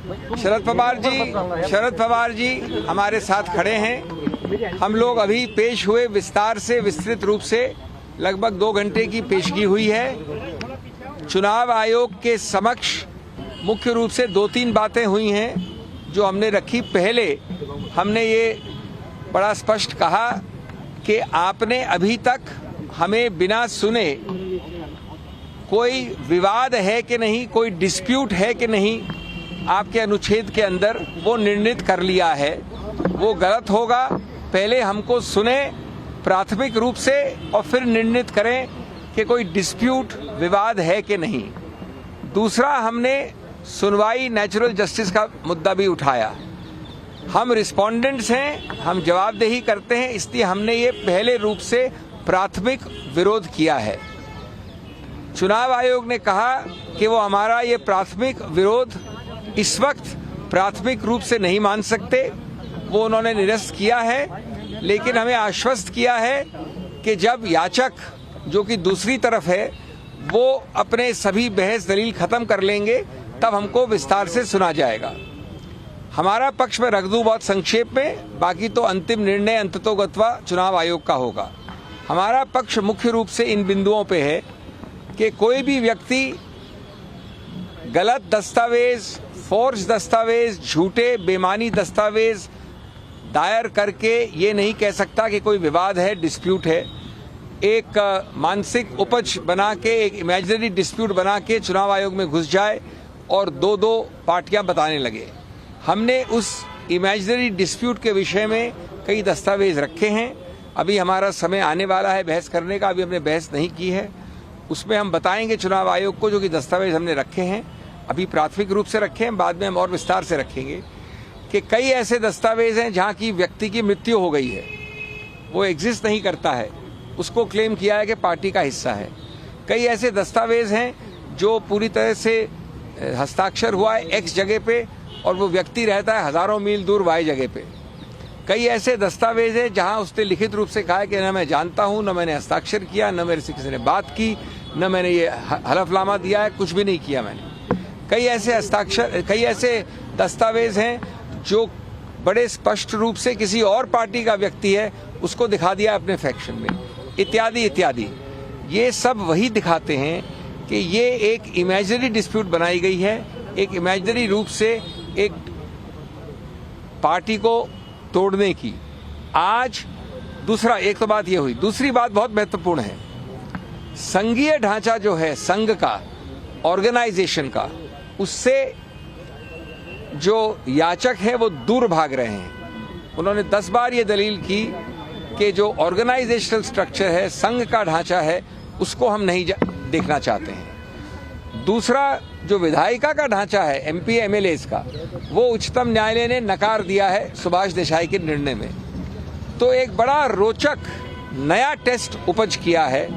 शरद पवार जी हमारे साथ खड़े हैं। हम लोग अभी पेश हुए, विस्तार से विस्तृत रूप से लगभग 2 घंटे की पेशगी हुई है। चुनाव आयोग के समक्ष मुख्य रूप से 2-3 बातें हुई हैं जो हमने रखी। पहले हमने ये बड़ा स्पष्ट कहा कि आपने अभी तक हमें बिना सुने कोई विवाद है कि नहीं, कोई डिस्प्यूट है कि नहीं, आपके अनुच्छेद के अंदर वो निर्णित कर लिया है। वो गलत होगा। पहले हमको सुने प्राथमिक रूप से और फिर निर्णित करें कि कोई डिस्प्यूट, विवाद है कि नहीं। दूसरा, हमने सुनवाई, नेचुरल जस्टिस का मुद्दा भी उठाया। हम रिस्पोंडेंट्स हैं, हम जवाबदेही करते हैं, इसलिए हमने ये पहले रूप से प्राथमिक विरोध किया है। चुनाव आयोग ने कहा कि वो हमारा ये प्राथमिक विरोध इस वक्त प्राथमिक रूप से नहीं मान सकते, वो उन्होंने निरस्त किया है। लेकिन हमें आश्वस्त किया है कि जब याचक, जो कि दूसरी तरफ है, वो अपने सभी बहस दलील खत्म कर लेंगे तब हमको विस्तार से सुना जाएगा। हमारा पक्ष में रख दूं बहुत संक्षेप में, बाकी तो अंतिम निर्णय अंततोगत्वा चुनाव आयोग का होगा। हमारा पक्ष मुख्य रूप से इन बिंदुओं पे है कि कोई भी व्यक्ति गलत दस्तावेज, फोर्ज दस्तावेज, झूठे बेमानी दस्तावेज दायर करके ये नहीं कह सकता कि कोई विवाद है, डिस्प्यूट है। एक मानसिक उपज बना के, एक इमेजिनरी डिस्प्यूट बना के चुनाव आयोग में घुस जाए और 2-2 पार्टियां बताने लगे। हमने उस इमेजिनरी डिस्प्यूट के विषय में कई दस्तावेज रखे हैं। अभी हमारा समय आने वाला है बहस करने का, अभी हमने बहस नहीं की है। उसमें हम बताएंगे चुनाव आयोग को जो कि दस्तावेज हमने रखे हैं, अभी प्राथमिक रूप से रखे हैं, बाद में हम और विस्तार से रखेंगे कि कई ऐसे दस्तावेज हैं जहां की व्यक्ति की मृत्यु हो गई है, वो एग्जिस्ट नहीं करता है, उसको क्लेम किया है कि पार्टी का हिस्सा है। कई ऐसे दस्तावेज हैं जो पूरी तरह से हस्ताक्षर हुआ है एक्स जगह पे और वो व्यक्ति रहता है हजारों मील दूर वाई जगह पे। कई ऐसे दस्तावेज हैं जहां उसने लिखित रूप से कहा है कि न मैं जानता हूं, न मैंने हस्ताक्षर किया, न मेरे से किसी ने बात की, न मैंने ये हलफनामा दिया है, कुछ भी नहीं किया मैंने। कई ऐसे दस्तावेज हैं जो बड़े स्पष्ट रूप से किसी और पार्टी का व्यक्ति है, उसको दिखा दिया अपने फैक्शन में, इत्यादि इत्यादि। ये सब वही दिखाते हैं कि ये एक इमेजिनरी डिस्प्यूट बनाई गई है, एक इमेजिनरी रूप से एक पार्टी को तोड़ने की। आज दूसरा, एक तो बात ये हुई, दूसरी बात बहुत महत्वपूर्ण है। संघीय ढांचा जो है संघ का, ऑर्गेनाइजेशन का, उससे जो याचक है वो दूर भाग रहे हैं। उन्होंने 10 बार ये दलील की कि जो ऑर्गेनाइजेशनल स्ट्रक्चर है, संघ का ढांचा है, उसको हम नहीं देखना चाहते हैं। दूसरा, जो विधायिका का ढांचा है एमपी एमएलएज का, वो उच्चतम न्यायालय ने नकार दिया है सुभाष देसाई के निर्णय में। तो एक बड़ा रोचक नया टेस्ट उपज किया है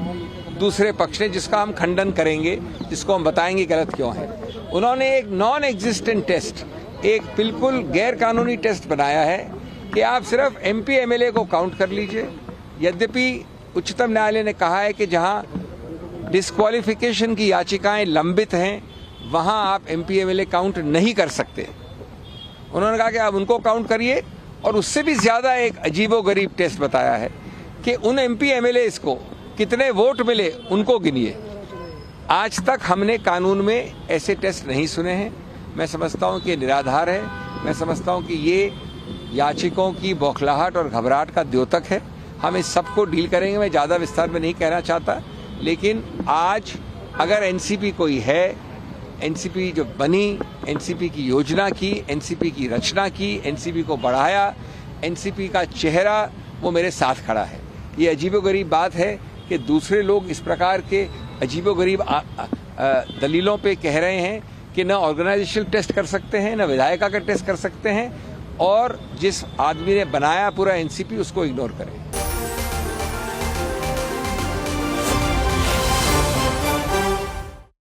दूसरे पक्ष ने, जिसका हम खंडन करेंगे, जिसको हम बताएंगे गलत क्यों है। उन्होंने एक नॉन एग्जिस्टेंट टेस्ट, एक बिल्कुल गैर कानूनी टेस्ट बनाया है कि आप सिर्फ एमपी एमएलए को काउंट कर लीजिए। यद्यपि उच्चतम न्यायालय ने कहा है कि जहां डिस्क्वालिफिकेशन की याचिकाएं लंबित हैं वहां आप एमपी एमएलए काउंट नहीं कर सकते। उन्होंने कहा कि आप उनको काउंट करिए, और उससे भी ज्यादा एक अजीबोगरीब टेस्ट बताया है कि उन एमपी एमएलए को कितने वोट मिले उनको गिनिए। आज तक हमने कानून में ऐसे टेस्ट नहीं सुने हैं। मैं समझता हूं कि निराधार है। मैं समझता हूं कि ये याचिकों की बौखलाहट और घबराहट का द्योतक है। हम इस सब को डील करेंगे। मैं ज्यादा विस्तार में नहीं कहना चाहता, लेकिन आज अगर एनसीपी कोई है, एनसीपी जो बनी, एनसीपी की योजना की, एनसीपी की रचना की, एनसीपी को बढ़ाया, एनसीपी का चेहरा वो मेरे साथ खड़ा है। ये अजीबोगरीब बात है कि दूसरे लोग इस प्रकार के अजीबोगरीब दलीलों पे कह रहे हैं कि न ऑर्गेनाइजेशनल टेस्ट कर सकते हैं, न विधायिका का टेस्ट कर सकते हैं, और जिस आदमी ने बनाया पूरा एनसीपी उसको इग्नोर करें।